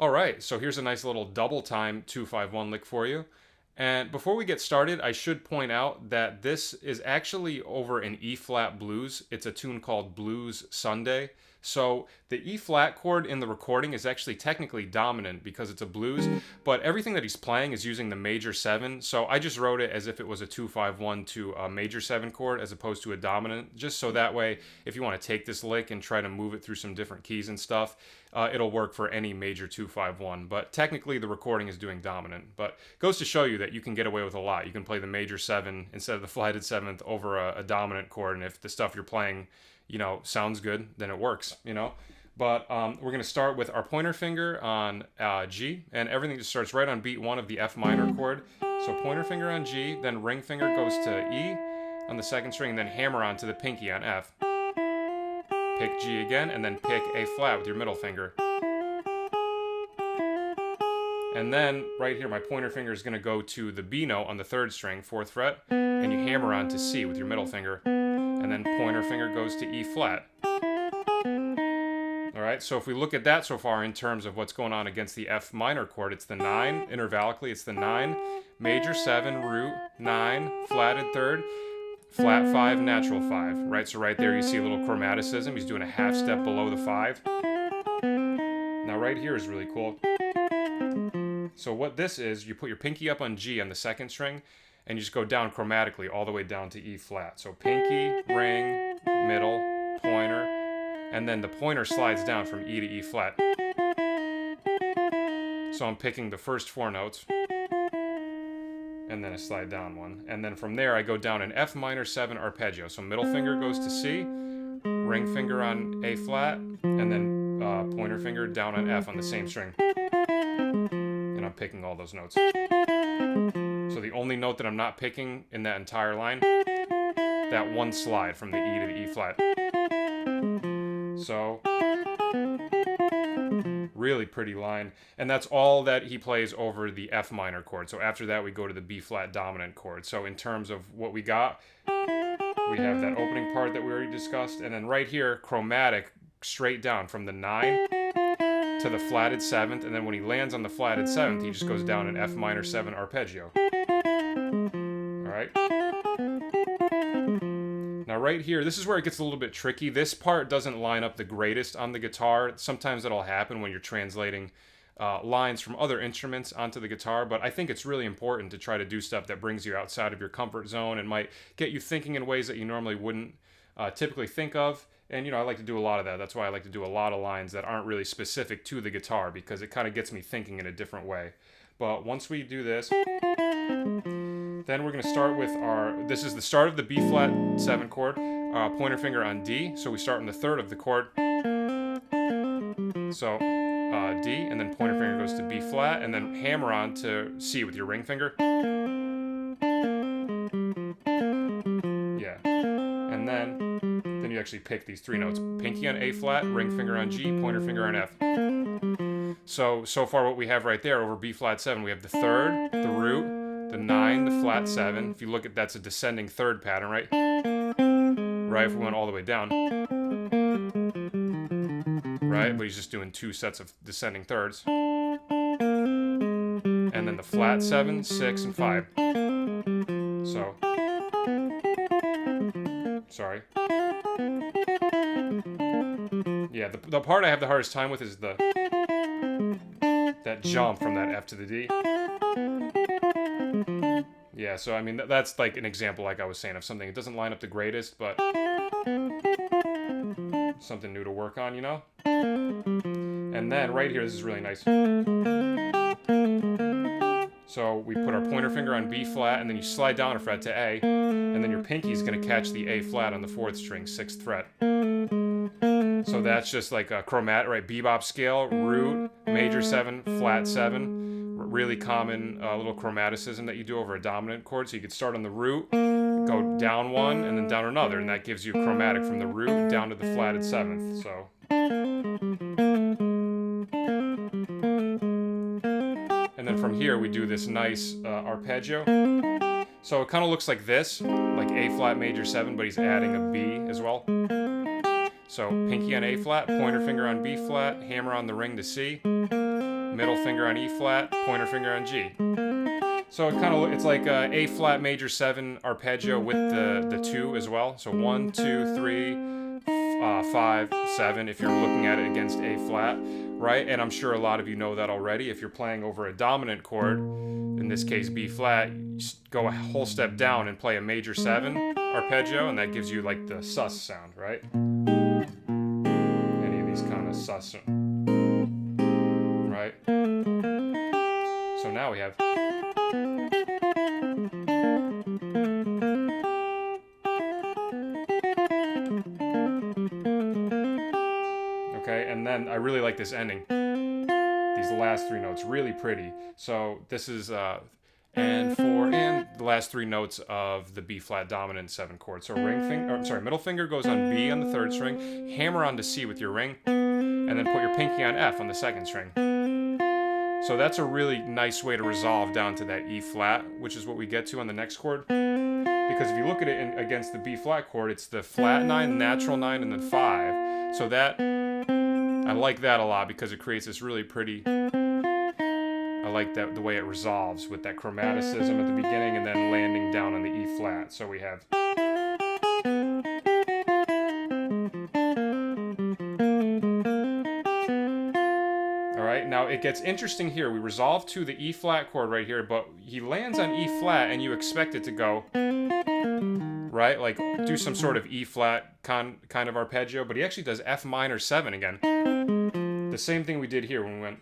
All right, so here's a nice little double time 2-5-1 lick for you. And before we get started, I should point out that this is actually over an E flat blues. It's a tune called Blues Sunday. So the E flat chord in the recording is actually technically dominant because it's a blues, but everything that he's playing is using the major 7. So I just wrote it as if it was a 2-5-1 to a major 7 chord as opposed to a dominant, just so that way if you want to take this lick and try to move it through some different keys and stuff, it'll work for any major 2-5-1. But technically the recording is doing dominant, but goes to show you that you can get away with a lot. You can play the major 7 instead of the flatted 7th over a dominant chord, and if the stuff you're playing sounds good, then it works, But we're going to start with our pointer finger on G, and everything just starts right on beat 1 of the F minor chord. So pointer finger on G, then ring finger goes to E on the second string, and then hammer on to the pinky on F. Pick G again, and then pick A flat with your middle finger. And then right here, my pointer finger is going to go to the B note on the 3rd string, 4th fret, and you hammer on to C with your middle finger. And then pointer finger goes to E flat. Alright, so if we look at that so far in terms of what's going on against the F minor chord, it's the 9, intervallically it's the 9, major 7, root, 9, flatted 3rd, flat 5, natural 5, right? So right there you see a little chromaticism, he's doing a half step below the 5. Now right here is really cool. So what this is, you put your pinky up on G on the 2nd string, and you just go down chromatically all the way down to E flat. So pinky, ring, middle, pointer, and then the pointer slides down from E to E flat. So I'm picking the first 4 notes, and then I slide down one. And then from there I go down an F minor 7 arpeggio. So middle finger goes to C, ring finger on A flat, and then pointer finger down on F on the same string. And I'm picking all those notes. So the only note that I'm not picking in that entire line, that one slide from the E to the E flat. So, really pretty line. And that's all that he plays over the F minor chord. So after that we go to the B flat dominant chord. So in terms of what we got, we have that opening part that we already discussed. And then right here, chromatic straight down from the 9 to the flatted 7th, and then when he lands on the flatted 7th, he just goes down an F minor 7 arpeggio. Alright? Now right here, this is where it gets a little bit tricky. This part doesn't line up the greatest on the guitar. Sometimes that'll happen when you're translating lines from other instruments onto the guitar, but I think it's really important to try to do stuff that brings you outside of your comfort zone and might get you thinking in ways that you normally wouldn't typically think of. And, I like to do a lot of that. That's why I like to do a lot of lines that aren't really specific to the guitar, because it kind of gets me thinking in a different way. But once we do this, then we're going to start with this is the start of the B flat 7 chord, pointer finger on D. So we start in the 3rd of the chord. So D, and then pointer finger goes to B flat, and then hammer on to C with your ring finger. Yeah. And then you actually pick these 3 notes. Pinky on A flat, ring finger on G, pointer finger on F. So far what we have right there over B flat 7, we have the 3rd, the root, the 9, the flat 7. If you look at that's a descending 3rd pattern, right? Right, if we went all the way down. Right, but he's just doing 2 sets of descending 3rds. And then the flat 7, 6, and 5. So, sorry. Yeah, the part I have the hardest time with is that jump from that F to the D. Yeah, so I mean, that's like an example, like I was saying, of something. It doesn't line up the greatest, but something new to work on, And then right here, this is really nice. So we put our pointer finger on B flat, and then you slide down a fret to A, and then your pinky is going to catch the A flat on the 4th string, 6th fret. So that's just like a chromatic, right? Bebop scale, root, major 7, flat 7. Really common little chromaticism that you do over a dominant chord. So you could start on the root, go down one, and then down another, and that gives you a chromatic from the root down to the flatted 7th. So. And then from here we do this nice arpeggio. So it kind of looks like this, like A flat major 7, but he's adding a B as well. So pinky on A flat, pointer finger on B flat, hammer on the ring to C, middle finger on E flat, pointer finger on G. So it's like a A flat major 7 arpeggio with the 2 as well. So 1, 2, 3, 5, 7 if you're looking at it against A flat, right? And I'm sure a lot of you know that already. If you're playing over a dominant chord, in this case B flat, you go a whole step down and play a major 7 arpeggio, and that gives you like the sus sound, right? Any of these kind of sus, right? So now we have. Okay, and then I really like this ending. These last 3 notes, really pretty. So this is and 4 and the last 3 notes of the B flat dominant 7 chord. So middle finger goes on B on the 3rd string, hammer onto C with your ring, and then put your pinky on F on the 2nd string. So that's a really nice way to resolve down to that E flat, which is what we get to on the next chord. Because if you look at it against the B flat chord, it's the flat 9, natural 9, and then 5. So that, I like that a lot because it creates this really pretty, I like that the way it resolves with that chromaticism at the beginning and then landing down on the E flat. So we have. Alright, now it gets interesting here. We resolve to the E flat chord right here, but he lands on E flat and you expect it to go, right? Like do some sort of E flat kind of arpeggio, but he actually does F minor 7 again. The same thing we did here when we went.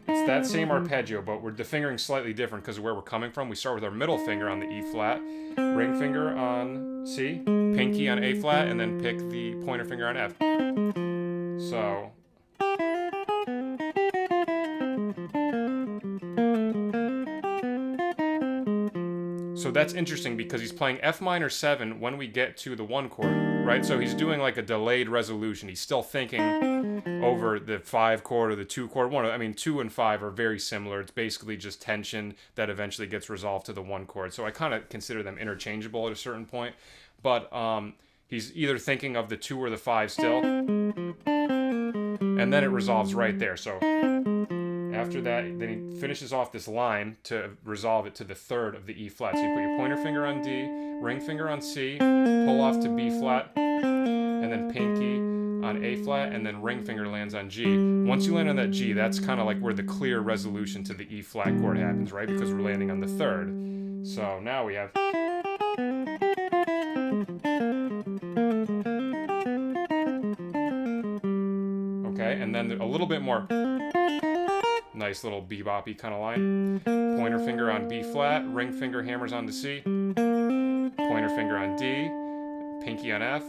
It's that same arpeggio, but we're the fingering slightly different because of where we're coming from. We start with our middle finger on the E flat, ring finger on C, pinky on A flat, and then pick the pointer finger on F. So. So that's interesting because he's playing F minor 7 when we get to the 1 chord, right? So he's doing like a delayed resolution. He's still thinking over the 5 chord or the 2 chord. 2 and 5 are very similar. It's basically just tension that eventually gets resolved to the 1 chord. So I kind of consider them interchangeable at a certain point. But he's either thinking of the 2 or the 5 still. And then it resolves right there. So after that, then he finishes off this line to resolve it to the 3rd of the E flat. So you put your pointer finger on D, ring finger on C, pull off to B flat, and then pinky on A flat, and then ring finger lands on G. Once you land on that G, that's kind of like where the clear resolution to the E flat chord happens, right? Because we're landing on the 3rd. So now we have. Okay, and then a little bit more. Nice little bebop-y kind of line. Pointer finger on B flat, ring finger hammers onto C, pointer finger on D, pinky on F,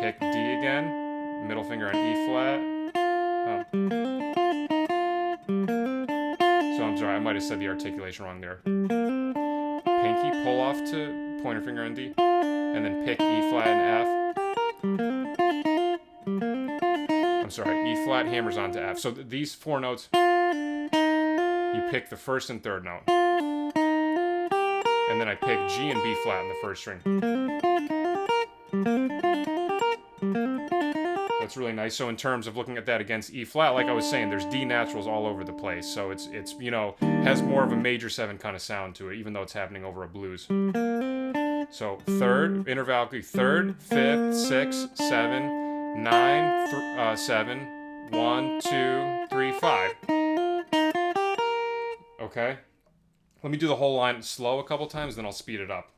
pick D again, middle finger on E flat. So I'm sorry, I might have said the articulation wrong there. Pinky, pull off to pointer finger on D, and then pick E flat and F. I'm sorry, E flat hammers onto F. So these 4 notes. You pick the 1st and 3rd note. And then I pick G and B flat in the 1st string. That's really nice. So in terms of looking at that against E flat, like I was saying, there's D naturals all over the place. So it's has more of a major 7 kind of sound to it, even though it's happening over a blues. So 3rd, intervallically 3rd, 5th, 6th, 7, 9, 7, 1, 2, 3, 5. Okay, let me do the whole line slow a couple times, then I'll speed it up.